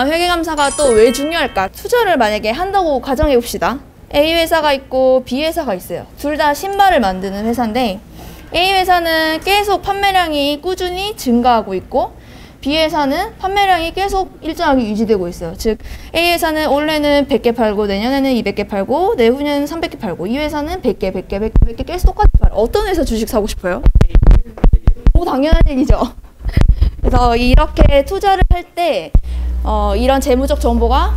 회계감사가 또 왜 중요할까? 투자를 만약에 한다고 가정해 봅시다. A 회사가 있고 B 회사가 있어요. 둘 다 신발을 만드는 회사인데 A 회사는 계속 판매량이 꾸준히 증가하고 있고 B 회사는 판매량이 계속 일정하게 유지되고 있어요. 즉 A 회사는 올해는 100개 팔고 내년에는 200개 팔고 내후년에는 300개 팔고 이 회사는 100개, 100개, 100개, 100개 계속 똑같이 팔아요. 어떤 회사 주식 사고 싶어요? 오, 당연한 얘기죠. 그래서 이렇게 투자를 할 때 이런 재무적 정보가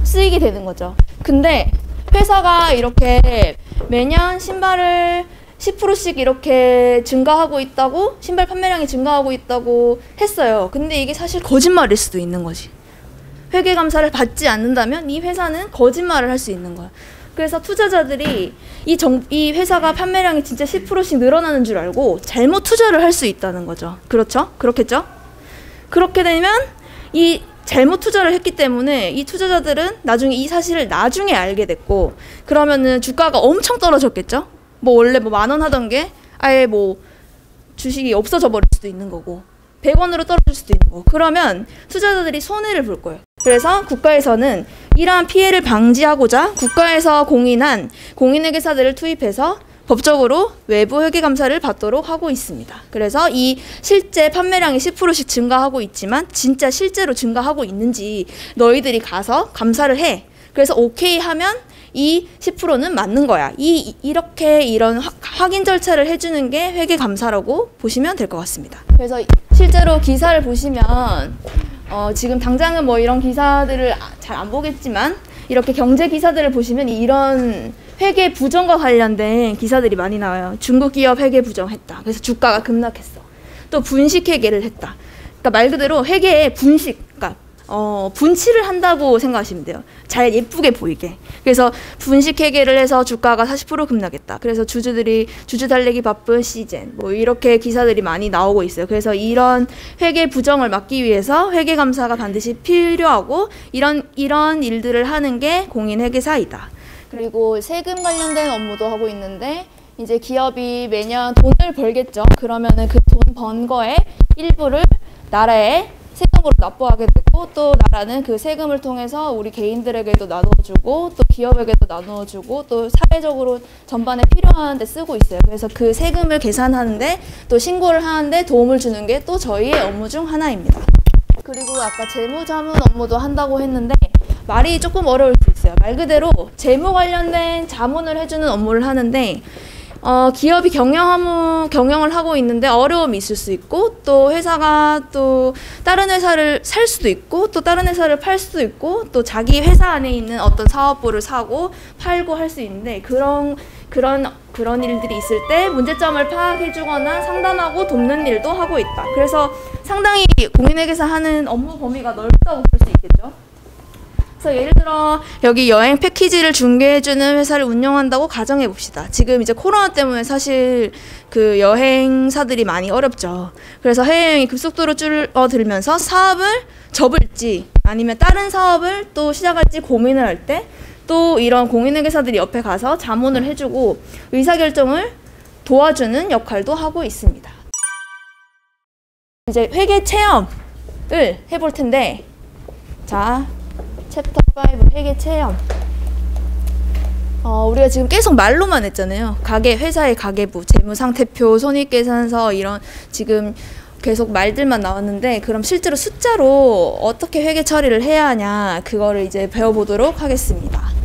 쓰이게 되는 거죠. 근데 회사가 이렇게 매년 신발을 10%씩 이렇게 증가하고 있다고, 신발 판매량이 증가하고 있다고 했어요. 근데 이게 사실 거짓말일 수도 있는 거지. 회계감사를 받지 않는다면 이 회사는 거짓말을 할 수 있는 거야. 그래서 투자자들이 이 회사가 판매량이 진짜 10%씩 늘어나는 줄 알고 잘못 투자를 할 수 있다는 거죠. 그렇죠? 그렇겠죠? 그렇게 되면 이 잘못 투자를 했기 때문에 이 투자자들은 나중에 이 사실을 나중에 알게 됐고, 그러면은 주가가 엄청 떨어졌겠죠? 뭐 원래 뭐 10,000원 하던 게 아예 뭐 주식이 없어져 버릴 수도 있는 거고 100원으로 떨어질 수도 있는 거고, 그러면 투자자들이 손해를 볼 거예요. 그래서 국가에서는 이러한 피해를 방지하고자 국가에서 공인한 공인회계사들을 투입해서 법적으로 외부 회계감사를 받도록 하고 있습니다. 그래서 이 실제 판매량이 10%씩 증가하고 있지만 진짜 실제로 증가하고 있는지 너희들이 가서 감사를 해. 그래서 오케이 하면 이 10%는 맞는 거야. 이런 확인 절차를 해주는 게 회계감사라고 보시면 될 것 같습니다. 그래서 실제로 기사를 보시면 지금 당장은 뭐 이런 기사들을 잘 안 보겠지만 이렇게 경제 기사들을 보시면 이런 회계 부정과 관련된 기사들이 많이 나와요. 중국 기업 회계 부정했다. 그래서 주가가 급락했어. 또 분식 회계를 했다. 그러니까 말 그대로 회계의 분식, 그러니까 분칠을 한다고 생각하시면 돼요. 잘 예쁘게 보이게. 그래서 분식 회계를 해서 주가가 40% 급락했다. 그래서 주주 달래기 바쁜 시즌, 뭐 이렇게 기사들이 많이 나오고 있어요. 그래서 이런 회계 부정을 막기 위해서 회계감사가 반드시 필요하고 이런 일들을 하는 게 공인회계사이다. 그리고 세금 관련된 업무도 하고 있는데 이제 기업이 매년 돈을 벌겠죠. 그러면은 그 돈 번 거에 일부를 나라에 세금으로 납부하게 되고, 또 나라는 그 세금을 통해서 우리 개인들에게도 나누어주고 또 기업에게도 나누어주고 또 사회적으로 전반에 필요한 데 쓰고 있어요. 그래서 그 세금을 계산하는데 또 신고를 하는데 도움을 주는 게 또 저희의 업무 중 하나입니다. 그리고 아까 재무자문 업무도 한다고 했는데 말이 조금 어려울 수 있어요. 말 그대로 재무 관련된 자문을 해주는 업무를 하는데 기업이 경영을 하고 있는데 어려움이 있을 수 있고, 또 회사가 또 다른 회사를 살 수도 있고 또 다른 회사를 팔 수도 있고 또 자기 회사 안에 있는 어떤 사업부를 사고 팔고 할 수 있는데 그런 일들이 있을 때 문제점을 파악해주거나 상담하고 돕는 일도 하고 있다. 그래서 상당히 공인회계사 하는 업무 범위가 넓다고 볼 수 있겠죠. 그래서 예를 들어 여기 여행 패키지를 중개해주는 회사를 운영한다고 가정해 봅시다. 지금 이제 코로나 때문에 사실 그 여행사들이 많이 어렵죠. 그래서 해외여행이 급속도로 줄어들면서 사업을 접을지 아니면 다른 사업을 또 시작할지 고민을 할 때 또 이런 공인회계사들이 옆에 가서 자문을 해주고 의사결정을 도와주는 역할도 하고 있습니다. 이제 회계 체험을 해볼 텐데, 자, 챕터 5 회계 체험. 우리가 지금 계속 말로만 했잖아요. 회사의 가계부, 재무상태표, 손익계산서 이런 지금 계속 말들만 나왔는데, 그럼 실제로 숫자로 어떻게 회계 처리를 해야 하냐, 그거를 이제 배워보도록 하겠습니다.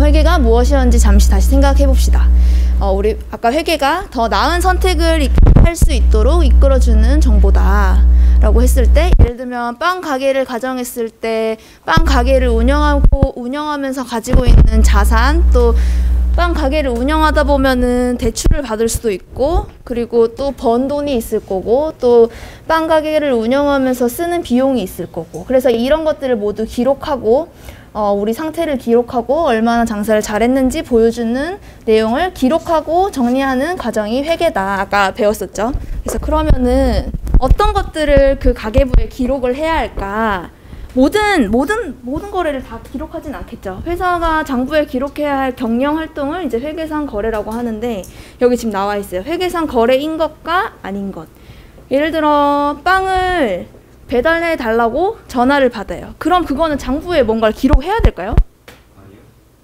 회계가 무엇이었는지 잠시 다시 생각해 봅시다. 우리 아까 회계가 더 나은 선택을 할 수 있도록 이끌어주는 정보다 라고 했을 때, 예를 들면 빵 가게를 가정했을 때 빵 가게를 운영하면서 가지고 있는 자산, 또 빵 가게를 운영하다 보면은 대출을 받을 수도 있고, 그리고 또 번 돈이 있을 거고, 또 빵 가게를 운영하면서 쓰는 비용이 있을 거고, 그래서 이런 것들을 모두 기록하고 우리 상태를 기록하고 얼마나 장사를 잘했는지 보여주는 내용을 기록하고 정리하는 과정이 회계다. 아까 배웠었죠. 그래서 그러면은 어떤 것들을 그 가계부에 기록을 해야 할까? 모든 거래를 다 기록하진 않겠죠. 회사가 장부에 기록해야 할 경영 활동을 이제 회계상 거래라고 하는데, 여기 지금 나와 있어요. 회계상 거래인 것과 아닌 것. 예를 들어 빵을 배달해 달라고 전화를 받아요. 그럼 그거는 장부에 뭔가를 기록해야 될까요? 아니요.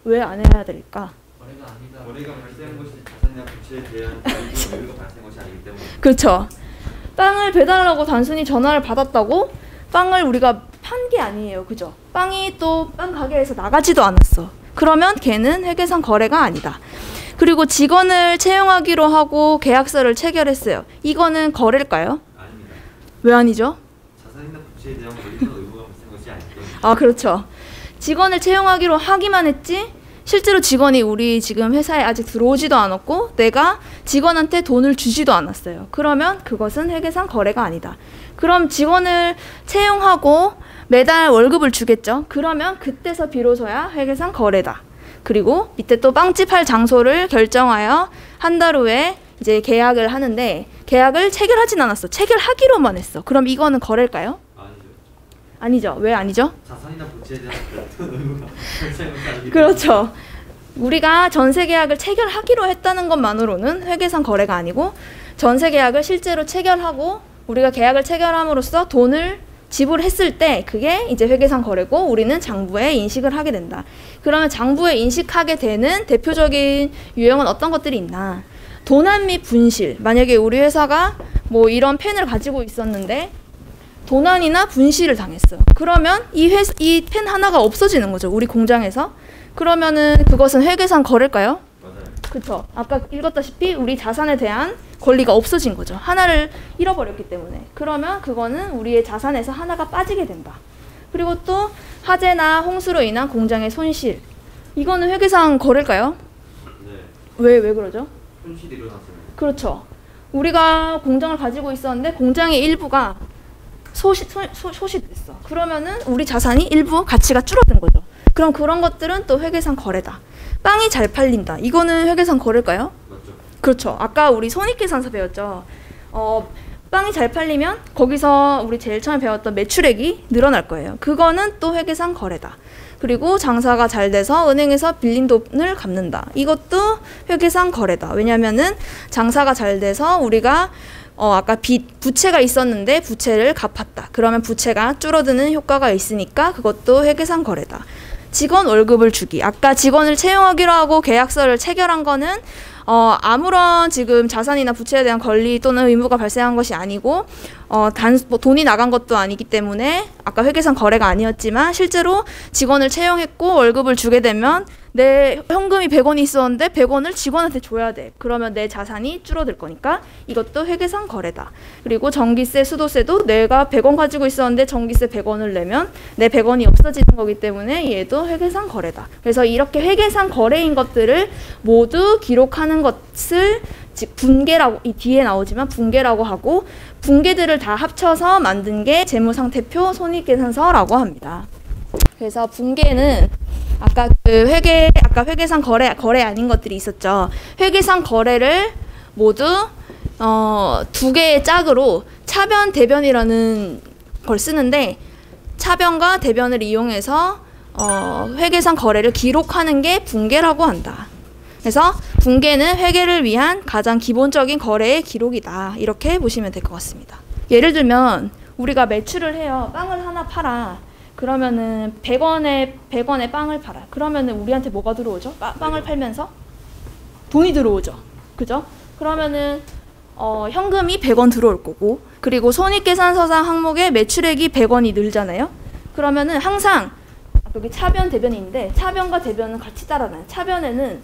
왜 안 해야 될까? 거래가 아니다. 거래가 발생한 것이 자산이나 부채에 대한 여유가 발생한 것이 아니기 때문에. 그렇죠. 빵을 배달하고 단순히 전화를 받았다고 빵을 우리가 판 게 아니에요. 그죠? 빵이 또 빵 가게에서 나가지도 않았어. 그러면 걔는 회계상 거래가 아니다. 그리고 직원을 채용하기로 하고 계약서를 체결했어요. 이거는 거래일까요? 아닙니다. 왜 아니죠? 자산이나 부채에 대한 권리나 의무가 발생한 것이 아니기 때문에. 아, 그렇죠. 직원을 채용하기로 하기만 했지 실제로 직원이 우리 지금 회사에 아직 들어오지도 않았고 내가 직원한테 돈을 주지도 않았어요. 그러면 그것은 회계상 거래가 아니다. 그럼 직원을 채용하고 매달 월급을 주겠죠. 그러면 그때서 비로소야 회계상 거래다. 그리고 밑에 또 빵집 할 장소를 결정하여 한 달 후에 이제 계약을 하는데 계약을 체결하진 않았어. 체결하기로만 했어. 그럼 이거는 거래일까요? 아니죠. 아니죠. 왜 아니죠? 자산이나 부채에 대한 의무가 발생한 것이 아니기 때문에. 그렇죠. 우리가 전세 계약을 체결하기로 했다는 것만으로는 회계상 거래가 아니고 전세 계약을 실제로 체결하고 우리가 계약을 체결함으로써 돈을 지불했을 때 그게 이제 회계상 거래고 우리는 장부에 인식을 하게 된다. 그러면 장부에 인식하게 되는 대표적인 유형은 어떤 것들이 있나? 도난 및 분실. 만약에 우리 회사가 뭐 이런 펜을 가지고 있었는데 도난이나 분실을 당했어. 그러면 이 펜 하나가 없어지는 거죠. 우리 공장에서. 그러면은 그것은 회계상 거래일까요? 맞아요. 그렇죠. 아까 읽었다시피 우리 자산에 대한 권리가 없어진 거죠. 하나를 잃어버렸기 때문에. 그러면 그거는 우리의 자산에서 하나가 빠지게 된다. 그리고 또 화재나 홍수로 인한 공장의 손실. 이거는 회계상 거래일까요? 네. 왜 그러죠? 손실이 일어났어요. 그렇죠. 우리가 공장을 가지고 있었는데 공장의 일부가 소실됐어. 그러면은 우리 자산이 일부 가치가 줄어든 거죠. 그럼 그런 것들은 또 회계상 거래다. 빵이 잘 팔린다. 이거는 회계상 거래일까요? 맞죠. 그렇죠. 아까 우리 손익계산서 배웠죠. 빵이 잘 팔리면 거기서 우리 제일 처음에 배웠던 매출액이 늘어날 거예요. 그거는 또 회계상 거래다. 그리고 장사가 잘 돼서 은행에서 빌린 돈을 갚는다. 이것도 회계상 거래다. 왜냐면은 장사가 잘 돼서 우리가 아까 부채가 있었는데 부채를 갚았다. 그러면 부채가 줄어드는 효과가 있으니까 그것도 회계상 거래다. 직원 월급을 주기. 아까 직원을 채용하기로 하고 계약서를 체결한 거는 아무런 지금 자산이나 부채에 대한 권리 또는 의무가 발생한 것이 아니고 뭐 돈이 나간 것도 아니기 때문에 아까 회계상 거래가 아니었지만 실제로 직원을 채용했고 월급을 주게 되면 내 현금이 100원이 있었는데 100원을 직원한테 줘야 돼. 그러면 내 자산이 줄어들 거니까 이것도 회계상 거래다. 그리고 전기세, 수도세도 내가 100원 가지고 있었는데 전기세 100원을 내면 내 100원이 없어지는 거기 때문에 얘도 회계상 거래다. 그래서 이렇게 회계상 거래인 것들을 모두 기록하는 것을 분계라고, 이 뒤에 나오지만 분계라고 하고 분계들을 다 합쳐서 만든 게 재무상태표 손익계산서라고 합니다. 그래서 분계는 아까 회계상 거래 아닌 것들이 있었죠. 회계상 거래를 모두 두 개의 짝으로 차변, 대변이라는 걸 쓰는데 차변과 대변을 이용해서 회계상 거래를 기록하는 게 분계라고 한다. 그래서 분계는 회계를 위한 가장 기본적인 거래의 기록이다. 이렇게 보시면 될 것 같습니다. 예를 들면 우리가 매출을 해요. 빵을 하나 팔아. 그러면은 100원에 빵을 팔아. 그러면은 우리한테 뭐가 들어오죠? 빵을 팔면서 돈이 들어오죠. 그죠? 그러면은 현금이 100원 들어올 거고, 그리고 손익계산서상 항목에 매출액이 100원이 늘잖아요. 그러면은 항상 여기 차변, 대변인데 차변과 대변은 같이 따라가요. 차변에는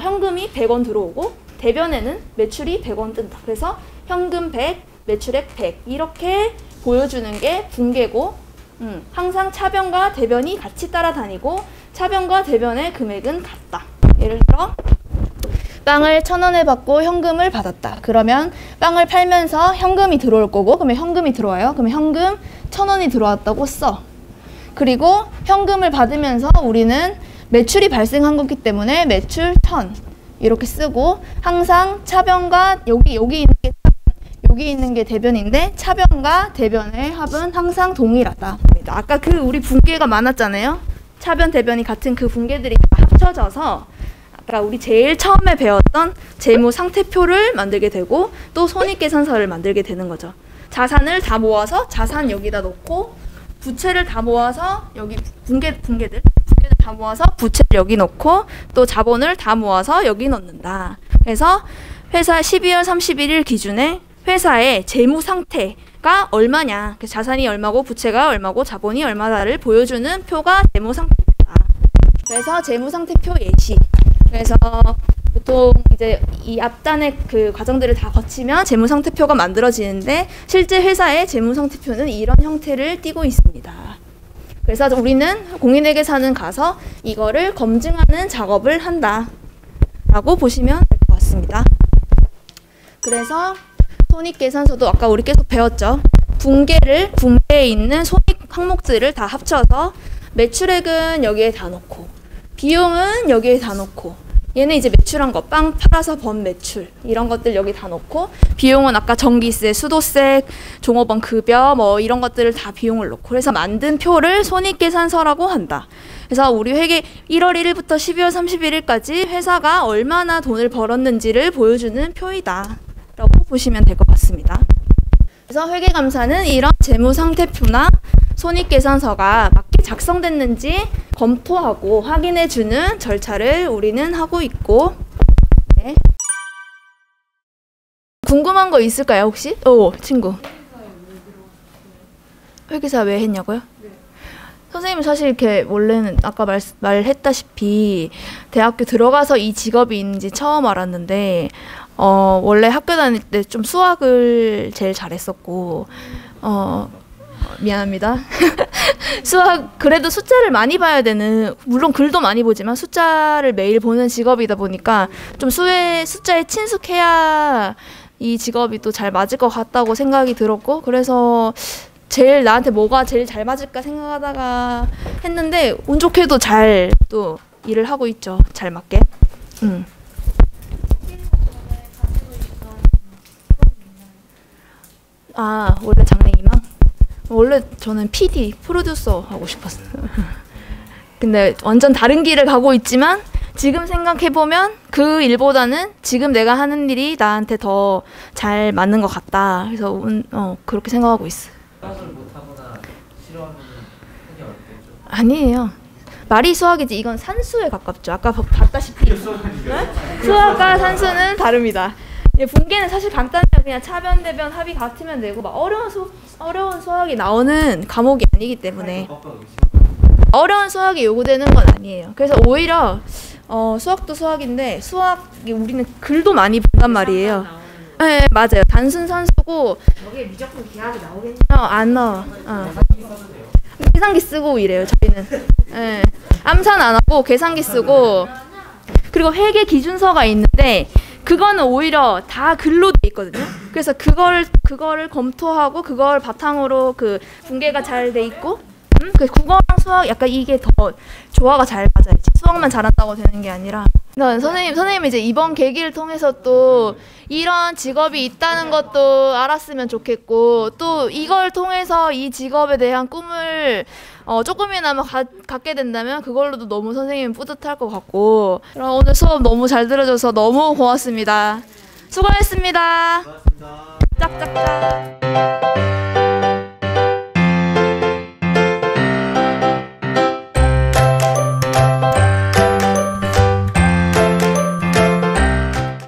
현금이 100원 들어오고 대변에는 매출이 100원 뜬다. 그래서 현금 100, 매출액 100 이렇게 보여주는 게 분계고, 항상 차변과 대변이 같이 따라다니고 차변과 대변의 금액은 같다. 예를 들어 빵을 1,000원에 받고 현금을 받았다. 그러면 빵을 팔면서 현금이 들어올 거고, 그러면 현금이 들어와요. 그러면 현금 1,000원이 들어왔다고 써. 그리고 현금을 받으면서 우리는 매출이 발생한 거기 때문에 매출 1,000 이렇게 쓰고, 항상 차변과 여기 있는 게 여기 있는 게 대변인데 차변과 대변의 합은 항상 동일하다. 아까 그 우리 분계가 많았잖아요. 차변, 대변이 같은 그 분계들이 다 합쳐져서 아까 우리 제일 처음에 배웠던 재무 상태표를 만들게 되고 또 손익계산서를 만들게 되는 거죠. 자산을 다 모아서 자산 여기다 놓고 부채를 다 모아서 여기 분계들 다 모아서 부채를 여기 놓고 또 자본을 다 모아서 여기 넣는다. 그래서 회사 12월 31일 기준에 회사의 재무 상태가 얼마냐, 자산이 얼마고 부채가 얼마고 자본이 얼마다를 보여주는 표가 재무 상태표다. 그래서 재무 상태표 예시. 그래서 보통 이제 이 앞단의 그 과정들을 다 거치면 재무 상태표가 만들어지는데 실제 회사의 재무 상태표는 이런 형태를 띠고 있습니다. 그래서 우리는 공인회계사는 가서 이거를 검증하는 작업을 한다라고 보시면 될 것 같습니다. 그래서 손익계산서도 아까 우리 계속 배웠죠. 분계에 있는 손익 항목들을 다 합쳐서 매출액은 여기에 다 넣고 비용은 여기에 다 넣고 얘는 이제 매출한 거, 빵 팔아서 번 매출 이런 것들 여기 다 넣고 비용은 아까 전기세, 수도세, 종업원 급여 뭐 이런 것들을 다 비용을 넣고 그래서 만든 표를 손익계산서라고 한다. 그래서 우리 회계 1월 1일부터 12월 31일까지 회사가 얼마나 돈을 벌었는지를 보여주는 표이다 라고 보시면 될 것 같습니다. 그래서 회계감사는 이런 재무상태표나 손익계산서가 맞게 작성됐는지 검토하고 확인해주는 절차를 우리는 하고 있고 네. 궁금한 거 있을까요 혹시? 친구 회계사 왜 했냐고요? 선생님은 사실 이렇게 원래는 아까 말했다시피 대학교 들어가서 이 직업이 있는지 처음 알았는데 원래 학교 다닐 때 좀 수학을 제일 잘했었고 미안합니다. 수학 그래도 숫자를 많이 봐야 되는 물론 글도 많이 보지만 숫자를 매일 보는 직업이다 보니까 좀 숫자에 친숙해야 이 직업이 또 잘 맞을 것 같다고 생각이 들었고 그래서 제일 나한테 뭐가 제일 잘 맞을까 생각하다가 했는데 운 좋게도 잘 또 일을 하고 있죠. 잘 맞게. 원래 장래희망? 원래 저는 PD, 프로듀서 하고 싶었어요. 근데 완전 다른 길을 가고 있지만 지금 생각해보면 그 일보다는 지금 내가 하는 일이 나한테 더 잘 맞는 것 같다. 그래서 그렇게 생각하고 있어요. 수학을 못하거나 싫어하면 하기 어렵겠죠? 아니에요. 말이 수학이지 이건 산수에 가깝죠. 아까 봤다시피 수학과 산수는 다릅니다. 분계는 사실 간단해요. 그냥 차변, 대변, 합이 같으면 되고 막 어려운 수학이 나오는 과목이 아니기 때문에 어려운 수학이 요구되는 건 아니에요. 그래서 오히려 수학도 수학인데 수학이 우리는 글도 많이 본단 말이에요. 네, 맞아요. 단순 산수고 여기에 무조건 기하학이 나오겠냐? 안 나와. 계산기 쓰고 이래요. 저희는. 네. 암산 안 하고 계산기 쓰고 그리고 회계 기준서가 있는데 그거는 오히려 다 글로 돼 있거든요. 그래서 그거를 검토하고 그걸 바탕으로 그 분계가 잘 돼 있고 그 국어랑 수학 약간 이게 더 조화가 잘 맞아야지. 수학만 잘한다고 되는 게 아니라. 선생님 이제 이번 계기를 통해서 또 이런 직업이 있다는 것도 알았으면 좋겠고 또 이걸 통해서 이 직업에 대한 꿈을 조금이나마 갖게 된다면 그걸로도 너무 선생님은 뿌듯할 것 같고 그럼 오늘 수업 너무 잘 들어줘서 너무 고맙습니다. 수고했습니다. 고맙습니다. 짝짝짝.